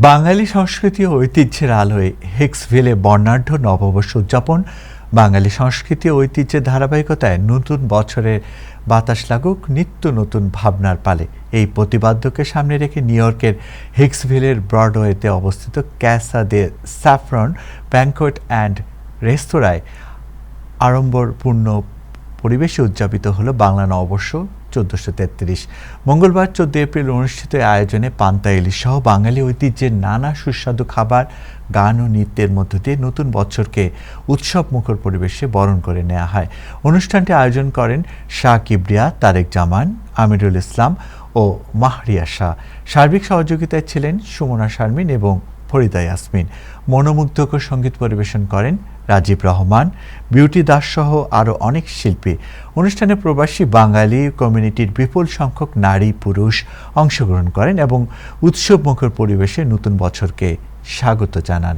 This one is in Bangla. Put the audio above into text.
বাঙালি সংস্কৃতি ও ঐতিহ্যের আলোয় হিক্সভিলে বর্ণাঢ্য নববর্ষ উদযাপন। বাঙালি সংস্কৃতি ও ঐতিহ্যের ধারাবাহিকতায় নতুন বছরের বাতাস লাগুক নিত্য নতুন ভাবনার পালে। এই প্রতিপাদ্যকে সামনে রেখে নিউ ইয়র্কের হিক্সভিলের ব্রডওয়েতে অবস্থিত ক্যাসা দে স্যাফরন ব্যাংকোয়েট অ্যান্ড রেস্তোরাঁয় আড়ম্বরপূর্ণ পরিবেশে উদযাপিত হলো বাংলা নববর্ষ 1433। মঙ্গলবার 14 এপ্রিল অনুষ্ঠিত আয়োজনে পান্তা ইলিশ সহ বাঙালি ঐতিহ্যের নানা সুস্বাদু খাবার, গান ও নৃত্যের মধ্য দিয়ে নতুন বছরকে উৎসব মুখর পরিবেশে বরণ করে নেওয়া হয়। অনুষ্ঠানটি আয়োজন করেন শাহ কিবরিয়া, তারেক জামান, আমিরুল ইসলাম ও মাহরিয়া শাহ। সার্বিক সহযোগিতায় ছিলেন সুমনা শারমিন এবং ফরিদা ইয়াসমিন। মনোমুগ্ধকর সঙ্গীত পরিবেশন করেন রাজীব রহমান, বিউটি দাস সহ আরও অনেক শিল্পী। অনুষ্ঠানে প্রবাসী বাঙালি কমিউনিটির বিপুল সংখ্যক নারী পুরুষ অংশগ্রহণ করেন এবং উৎসবমুখর পরিবেশে নতুন বছরকে স্বাগত জানান।